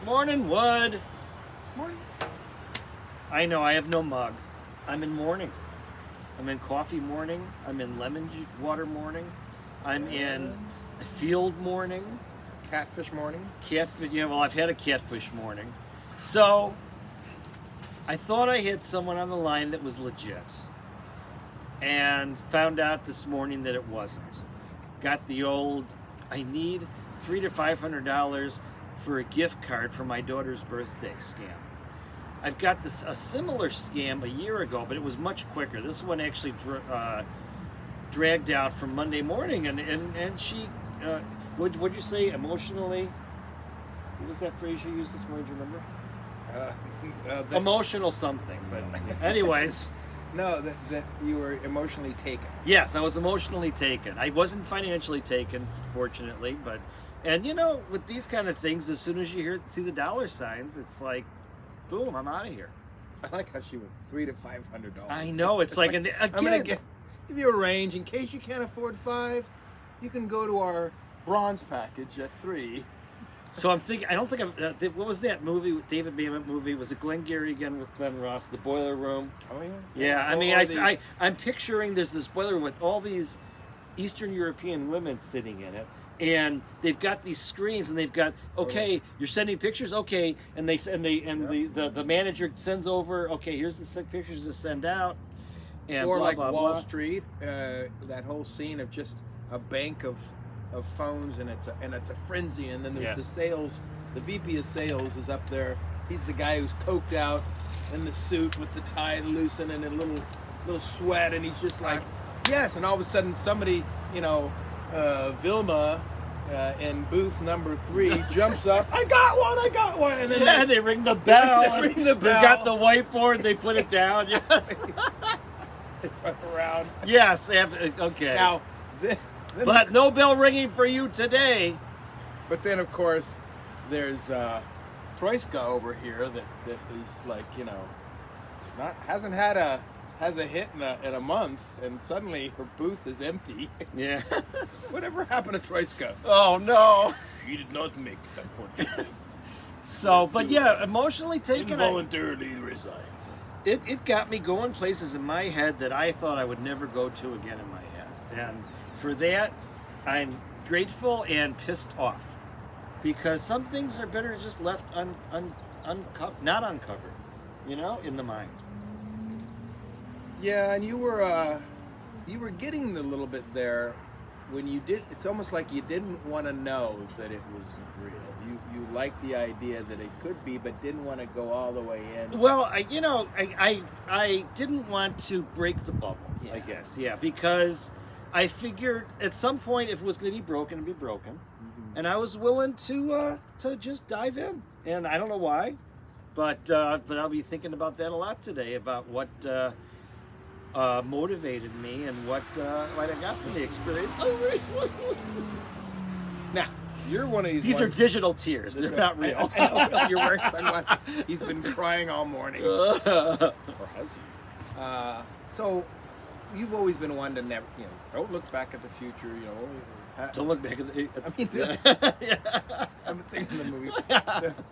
Morning, Wood. Morning. I know I have no mug. I'm in morning. I'm in coffee morning. I'm in water morning. I'm in field morning. Catfish morning. Catfish. Yeah, well, I've had a catfish morning. So I thought I had someone on the line that was legit, and found out this morning that it wasn't. Got the old, I need $300 to $500 for a gift card for my daughter's birthday scam. I've got a similar scam a year ago, but it was much quicker. This one actually dragged out from Monday morning, and she, what'd you say, emotionally? What was that phrase you used this morning? Do you remember? Emotional something, but anyways. No, that you were emotionally taken. Yes, I was emotionally taken. I wasn't financially taken, fortunately, but, and you know, with these kind of things, as soon as you see the dollar signs, it's like, boom, I'm out of here. I like how she went $300 to $500. I know, it's like, and I'm gonna again, give you a range in case you can't afford $5. You can go to our bronze package at $3. so I'm thinking, I don't think what was that movie, David Mamet movie? Was it Glengarry again with Glenn Ross, The Boiler Room? Oh yeah. Yeah, I mean, I'm picturing there's this boiler with all these Eastern European women sitting in it, and they've got these screens, and they've got, okay, you're sending pictures, okay, and the manager sends over, okay, here's the pictures to send out, and or blah, like blah, Wall blah. Street, that whole scene of just a bank of phones, and it's a frenzy, and then there's the sales. The VP of sales is up there. He's the guy who's coked out in the suit with the tie loosened and a little sweat, and he's just like, yes. And all of a sudden, somebody, Vilma in booth number 3 jumps up. I got one, and then they ring the bell. They ring the bell. They've got the whiteboard. They put it down. Yes. They run around. Yes. Okay. Now, but no bell ringing for you today. But then, of course, there's Troiska over here that is like, has a hit in a month, and suddenly her booth is empty. Yeah. Whatever happened to Troiska? Oh no. He did not make it, unfortunately. So, but yeah, emotionally taken. Involuntarily resigned. It got me going places in my head that I thought I would never go to again in my head, and for that, I'm grateful and pissed off, because some things are better just left not uncovered, in the mind. Yeah, and you were getting a little bit there when you did. It's almost like you didn't want to know that it was real. You liked the idea that it could be, but didn't want to go all the way in. Well, I didn't want to break the bubble. Yeah. I guess, because I figured at some point if it was going to be broken, it'd be broken, and I was willing to just dive in. And I don't know why, but I'll be thinking about that a lot today, about what motivated me and what I got from the experience. Now, you're one of these. These are digital tears. They're not real. I know, well, you're wearing sunglasses. He's been crying all morning. Or has he? So, you've always been one to never, don't look back at the future, Don't look back at the... I'm thinking the movie.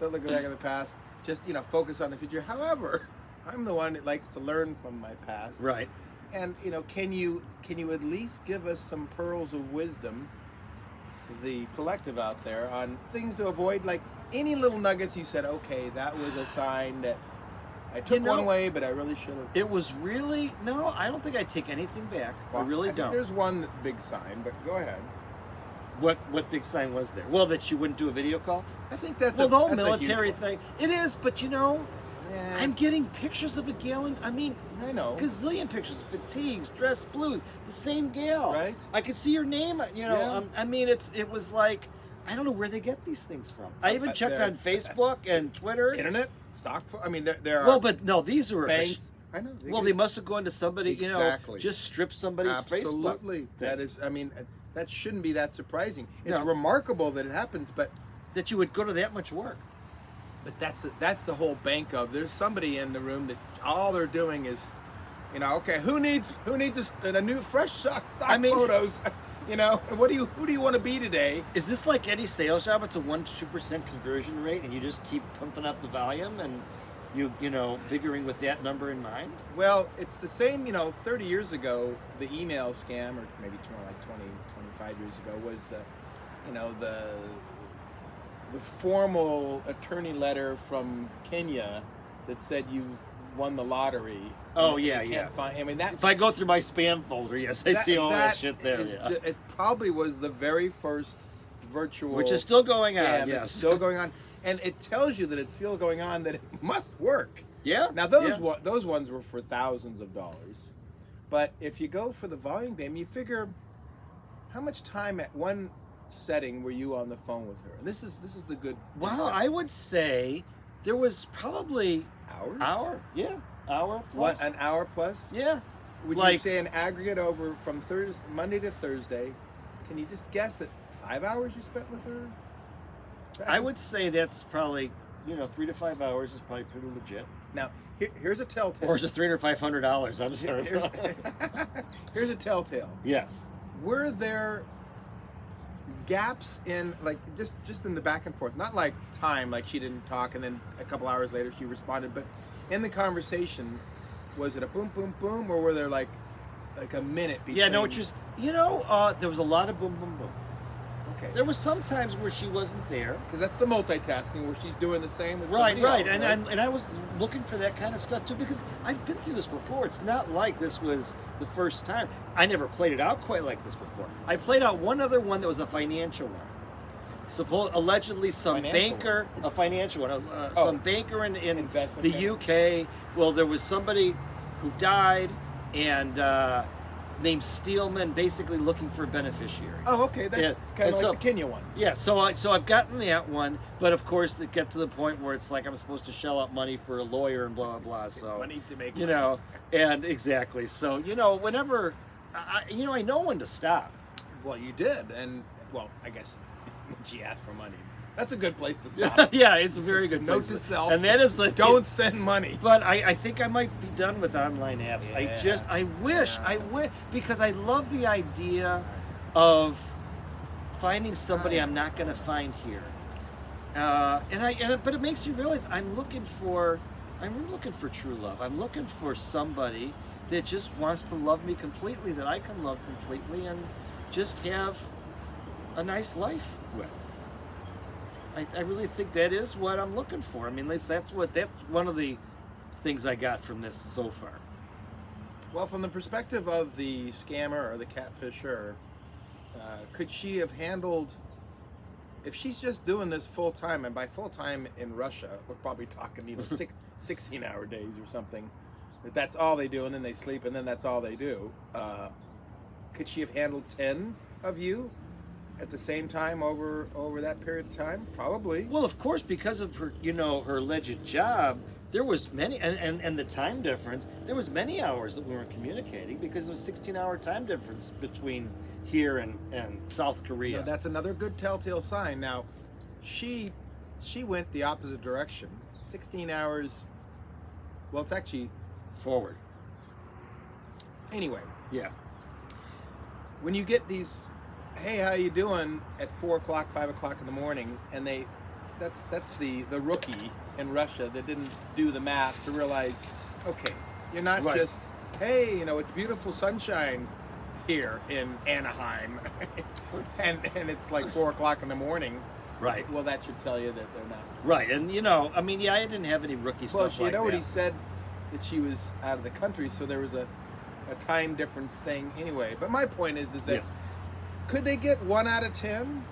Don't look back at the past. Just, focus on the future. However, I'm the one that likes to learn from my past. Right. And, can you at least give us some pearls of wisdom, the collective out there, on things to avoid, like any little nuggets you said, okay, that was a sign that I took one way, but I really should have. It was really, no, I don't think I take anything back. Well, I really think don't. There's one big sign, but go ahead. What big sign was there? Well, that you wouldn't do a video call? I think that's the whole that's military thing. It is, but Yeah. I'm getting pictures of a gal. I know. Gazillion pictures of fatigues, dress blues, the same gal. Right. I could see her name, Yeah. it was like, I don't know where they get these things from. I even checked on Facebook and Twitter. Internet? Stock? There are... Well, but no, these are... banks. I know. Well, they must have gone to somebody, Exactly. just strip somebody's Facebook. Absolutely. That is, that shouldn't be that surprising. It's remarkable that it happens, but... That you would go to that much work. But that's the whole bank of, there's somebody in the room that all they're doing is, okay, who needs a new fresh stock photos? You know, who do you want to be today? Is this like any sales job? It's a 1% to 2% conversion rate, and you just keep pumping up the volume, and you know, figuring with that number in mind? Well, it's the same, 30 years ago, the email scam, or maybe more like 25 years ago, was the formal attorney letter from Kenya that said you've won the lottery. Oh, and yeah, you can't find, I mean, that. If I go through my spam folder, yes, I see all that shit there. Yeah. It probably was the very first virtual, which is still going scam. on. Yes, it's still going on, and it tells you that it's still going on. That it must work. Yeah. Now those ones were for thousands of dollars, but if you go for the volume game, you figure how much time at one setting were you on the phone with her? And this is the good. Well, I would say there was probably hour plus. What, an hour plus? Yeah. Would you say an aggregate over from Monday to Thursday? Can you just guess at 5 hours you spent with her? I would say that's probably 3 to 5 hours is probably pretty legit. Now here's a telltale. Or is it $300 or $500? I'm sorry. Here's a telltale. Yes. Were there gaps in, like, just in the back and forth, not like time, like she didn't talk and then a couple hours later she responded, but in the conversation, was it a boom boom boom, or were there like a minute between? Yeah, no, there was a lot of boom boom boom. Okay. There was some times where she wasn't there. Because that's the multitasking where she's doing the same with right, somebody right. else, And I was looking for that kind of stuff too, because I've been through this before. It's not like this was the first time. I never played it out quite like this before. I played out one other one that was a financial one. Allegedly some banker, a financial one, some banker in the UK. Well, there was somebody who died, and named Steelman, basically looking for a beneficiary. Oh, okay, that's kind of like the Kenya one. Yeah, so I've gotten that one, but of course it get to the point where it's like I'm supposed to shell out money for a lawyer and blah blah blah. So money to make money. And exactly. So whenever I know when to stop. Well, you did, and I guess when she asked for money, that's a good place to stop. Yeah, it's a very good Note place. to self. And that is don't send money. But I think I might be done with online apps. Yeah. I wish, because I love the idea of finding somebody I'm not going to find here. But it makes you realize I'm looking for true love. I'm looking for somebody that just wants to love me completely, that I can love completely, and just have a nice life with. I really think that is what I'm looking for. I mean, that's one of the things I got from this so far. Well, from the perspective of the scammer or the catfisher, could she have handled, if she's just doing this full time, and by full time in Russia, we're probably talking 16-hour days or something, that's all they do, and then they sleep, and then that's all they do. Could she have handled 10 of you at the same time over that period of time? Probably. Well, of course, because of her, her alleged job, there was many, and the time difference, there was many hours that we weren't communicating because there was 16-hour time difference between here and South Korea. That's another good telltale sign. Now, she went the opposite direction. 16 hours, well, it's actually forward. Anyway. Yeah. When you get these, hey, how you doing, at 4 o'clock, 5 o'clock in the morning, and that's the rookie in Russia that didn't do the math to realize, okay, you're not just, hey, it's beautiful sunshine here in Anaheim, and it's like 4 o'clock in the morning. Right. Well, that should tell you that they're not. Right, and I didn't have any rookie stuff like that. Well, he said that she was out of the country, so there was a time difference thing anyway. But my point is that could they get 1 out of 10?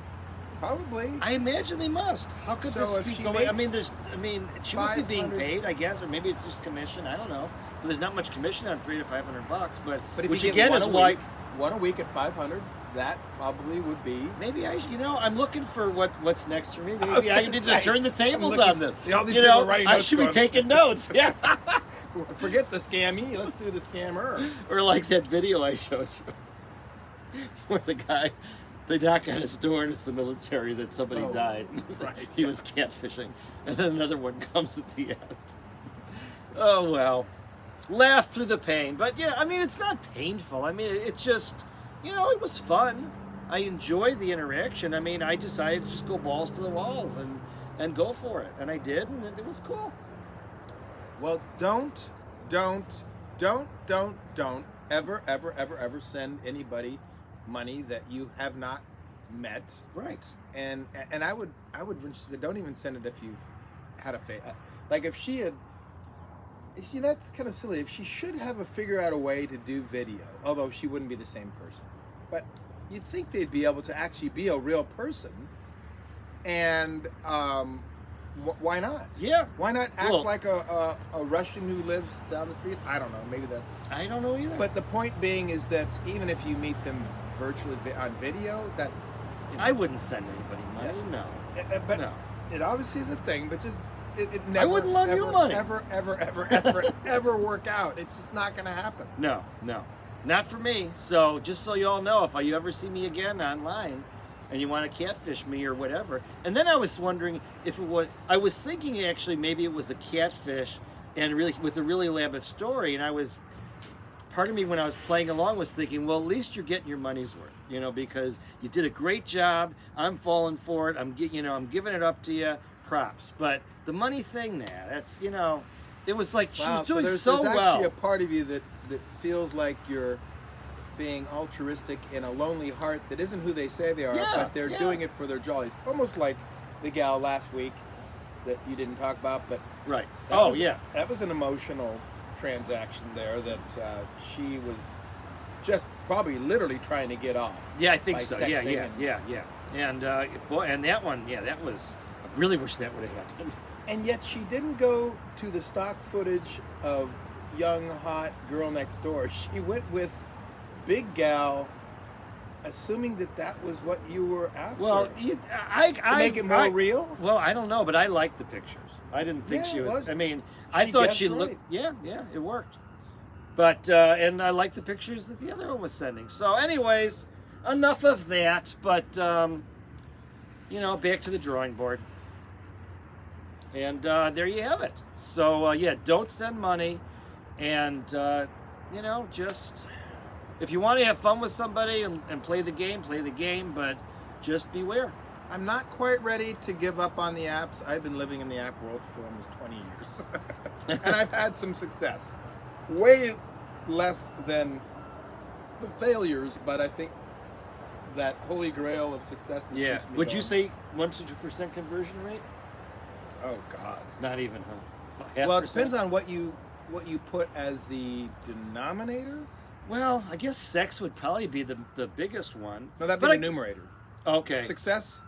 Probably. I imagine they must. How could this be going? She must be being paid, I guess, or maybe it's just commission. I don't know. But there's not much commission on $300 to $500. But if which you again get is like one a week at $500, that probably would be. Maybe I'm looking for what's next for me. Maybe I need to turn the tables on this. I should be taking notes. Yeah. Forget the scammy. Let's do the scammer. Or like that video I showed you, where they knock on his door and it's the military that somebody died. Right. He was catfishing, and then another one comes at the end. Oh well, laugh through the pain. But yeah, it's not painful. It's just, it was fun. I enjoy the interaction. I mean, I decided to just go balls to the walls and go for it, and I did, and it was cool. Well, don't ever send anybody money that you have not met. Right. And I would say don't even send it if you've had a like if she had. You see, that's kind of silly. If she should have figure out a way to do video, although she wouldn't be the same person, but you'd think they'd be able to actually be a real person, and why not? Yeah. Why not act like a Russian who lives down the street? I don't know. Maybe that's. I don't know either. But the point being is that even if you meet them virtually on video, that I wouldn't send anybody money. Yeah. No. But no. It obviously is a thing. But just it never. I wouldn't love your money. Ever work out. It's just not going to happen. No. Not for me. So just so you all know, if you ever see me again online and you want to catfish me or whatever. And then I was wondering if it was, I was thinking actually maybe it was a catfish and really with a really elaborate story. And part of me when I was playing along was thinking, well, at least you're getting your money's worth, because you did a great job. I'm falling for it. I'm giving it up to you. Props. But the money thing that's, it was like she was doing there's well. There's actually a part of you that feels like you're being altruistic in a lonely heart that isn't who they say they are, but they're doing it for their jollies. Almost like the gal last week that you didn't talk about, but right. That was an emotional transaction there that she was just probably literally trying to get off. Yeah, I think so. Yeah. And and that one, that was. I really wish that would have happened. And yet she didn't go to the stock footage of young, hot girl next door. She went with big gal, assuming that was what you were after. Well, to make it more real? Well, I don't know, but I liked the pictures. I didn't think she was. I mean, I thought she looked. Yeah, it worked. But, and I liked the pictures that the other one was sending. So, anyways, enough of that. But, back to the drawing board. And there you have it. So, don't send money. And, just if you want to have fun with somebody and play the game, but just beware. I'm not quite ready to give up on the apps. I've been living in the app world for almost 20 years. And I've had some success. Way less than the failures, but I think that holy grail of success is keeps me Would going. You say 1 to 2% conversion rate? Oh God. Not even, huh? Well, it depends on what you put as the denominator. Well, I guess sex would probably be the biggest one. No, that'd be the numerator. Okay. Success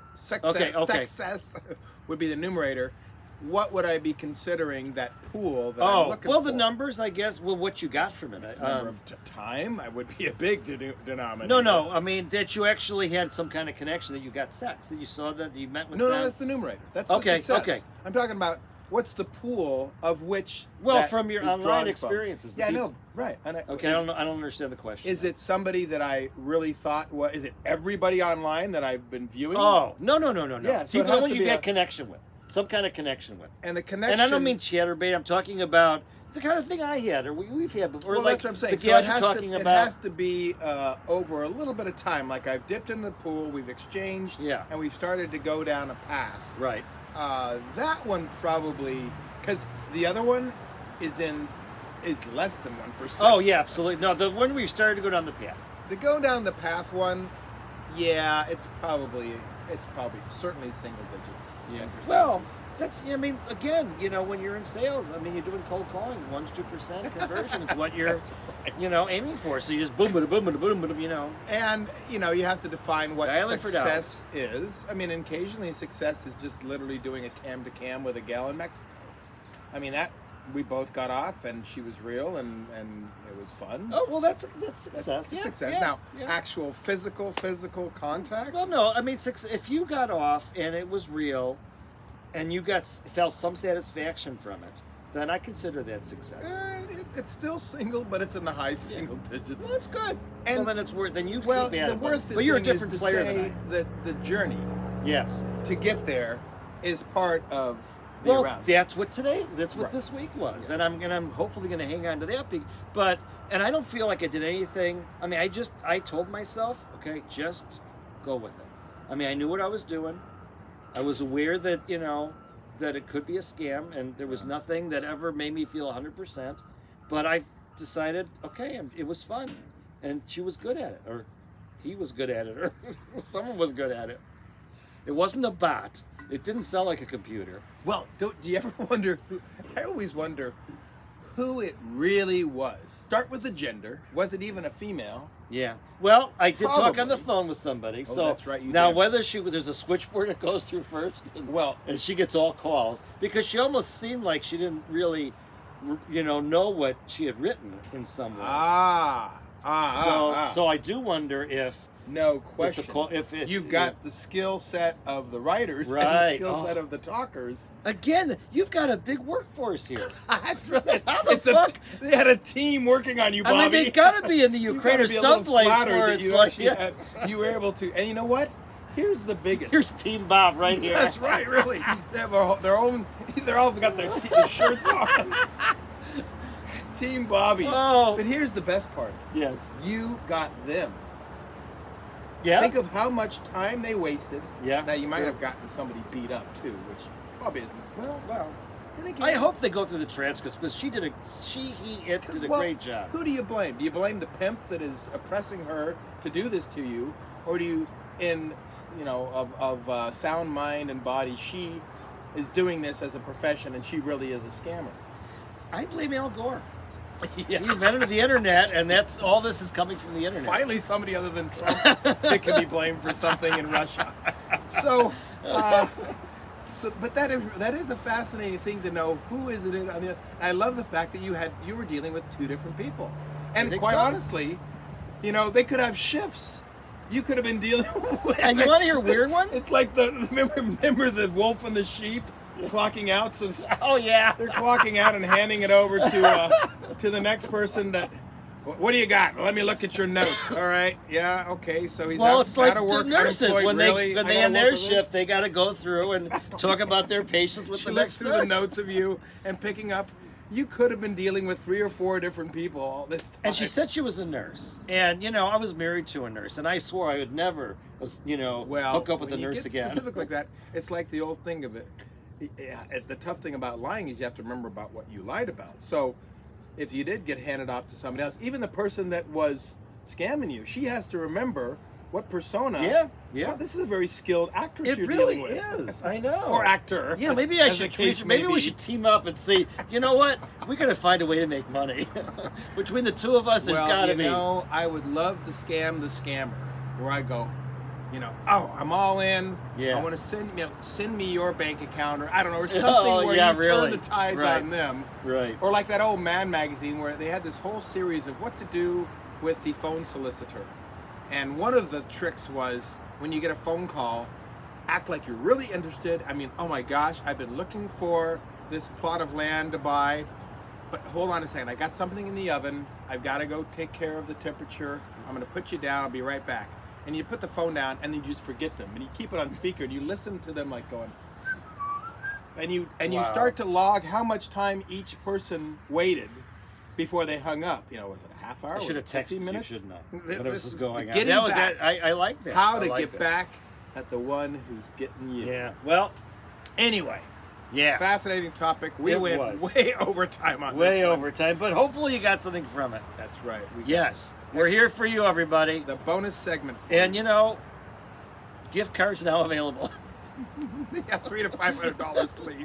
would be the numerator. What would I be considering that pool that I'm looking for? The numbers, I guess. Well, what you got from it. Number of time, I would be a big denominator. No. I mean, that you actually had some kind of connection, that you got sex, that you saw that you met with them. No, that's the numerator. That's the success. Okay. I'm talking about what's the pool of which. Well, from your online experiences. Yeah, I know. Right. I don't understand the question. Is it somebody that I really thought was? Is it everybody online that I've been viewing? Oh, no. Yeah, so people you get connection with. Some kind of connection with. And the connection. And I don't mean chatterbait. I'm talking about the kind of thing I had, or we've had before. Well, like that's what I'm saying. The gals you're talking about. It has to be over a little bit of time. Like I've dipped in the pool, we've exchanged, and we've started to go down a path. Right. That one probably, because the other one is less than 1%. Oh yeah, absolutely. No, the one we started to go down the path. The go down the path one, yeah, it's probably certainly single digits. Yeah. Well, again, when you're in sales, you're doing cold calling, 1 to 2% conversion is what you're, aiming for. So you just boom, boom. And, you have to define what success is. Occasionally success is just literally doing a cam to cam with a gal in Mexico. That we both got off and she was real and it was fun. Oh, well, that's success. That's success. Now, actual physical contact? Well, no, if you got off and it was real and you felt some satisfaction from it, then I consider that success. It's still single, but it's in the high single digits. Well, that's good. And then it's worth. Then you keep at it. But you're a different player than I. That the journey, to get there, is part of. That's what this week was, and I'm hopefully going to hang on to that. And I don't feel like I did anything. I told myself, okay, just go with it. I mean, I knew what I was doing. I was aware that, you know, that it could be a scam, and there was nothing that ever made me feel 100%. But I decided, okay, it was fun, and she was good at it, or he was good at it, or someone was good at it. It wasn't a bot. It didn't sound like a computer. Well, do you ever wonder? I always wonder who it really was. Start with the gender. Was it even a female? Yeah. Well, I did talk on the Probably. phone with somebody. Oh, so that's right, you now did. whether there's a switchboard that goes through first, and she gets all calls, because she almost seemed like she didn't really, you know what she had written in some ways. So I do wonder if no question. if it's, You've got the skill set of the writers and the Right. skill set of the talkers. again, you've got a big workforce here. That's right. How the fuck? They had a team working on you, Bobby. I mean, they've got to be in the You Ukraine gotta or be a little someplace flattered where that it's you like, actually you were able to. And you know what? Here's the biggest. here's Team Bob right here. That's right, really. They have their own. They're all got their shirts on. Team Bobby. Oh. But here's the best part. Yes. You got them. Yeah. Think of how much time they wasted. Yeah. Now you might Sure. have gotten somebody beat up too, which probably isn't. Well. Then again, I hope they go through the transcripts, because it did a well, great job. Who do you blame? Do you blame the pimp that is oppressing her to do this to you, or do you, of sound mind and body, she is doing this as a profession and she really is a scammer? I blame Al Gore. Yeah. He invented the internet, and that's all this is coming from the internet. Finally, somebody other than Trump that can be blamed for something in Russia. So, but that is a fascinating thing to know. Who is it in? I mean, I love the fact that you were dealing with two different people, and think quite so. honestly, they could have shifts. You could have been dealing with. And you want to hear a weird one? It's like remember the wolf and the sheep clocking out. So Oh yeah. they're clocking out and handing it over to the next person. That, what do you got? Let me look at your notes. All right, yeah, okay. So he's Well, out, it's like out of work, the nurses unemployed, when really? they I end gotta their work with shift, this? they got to go through and talk about their patients with She the looks next through nurse. the notes of you and picking up. You could have been dealing with 3 or 4 different people all this time. And she said she was a nurse, and I was married to a nurse, and I swore I would never, hook up with a when you nurse get again. Specific like that, it's like the old thing of it. The tough thing about lying is you have to remember about what you lied about. So, if you did get handed off to somebody else, even the person that was scamming you, she has to remember what persona. Yeah. Well, this is a very skilled actress It you're really dealing with. is. I know. Or actor. Yeah, maybe as the case may maybe we be. should team up and see. You know what? We're gonna find a way to make money between the two of us. There's got to be. I would love to scam the scammer, where I go, I'm all in. Yeah. I want to send me your bank account, or I don't know, or something where you really. turn the tides Right. on them. Right. Or like that old Man magazine where they had this whole series of what to do with the phone solicitor. And one of the tricks was, when you get a phone call, act like you're really interested. I mean, oh my gosh, I've been looking for this plot of land to buy. But hold on a second, I got something in the oven. I've got to go take care of the temperature. I'm going to put you down. I'll be right back. And you put the phone down, and then you just forget them. And you keep it on speaker, and you listen to them like going. And you Wow. start to log how much time each person waited before they hung up. Was it a half hour? I should have Was it 15 texted minutes? you, shouldn't I? This Whatever was is going on. getting That was back. I like that. How I to like get that. back at the one who's getting you. Yeah. Well. Anyway, Yeah. fascinating topic. We It went was. way over time on this Way one. overtime, but hopefully you got something from it. That's right. Yes. We're here for you, everybody. The bonus segment. For And you. gift cards now available. Yeah, $300 to $500, please.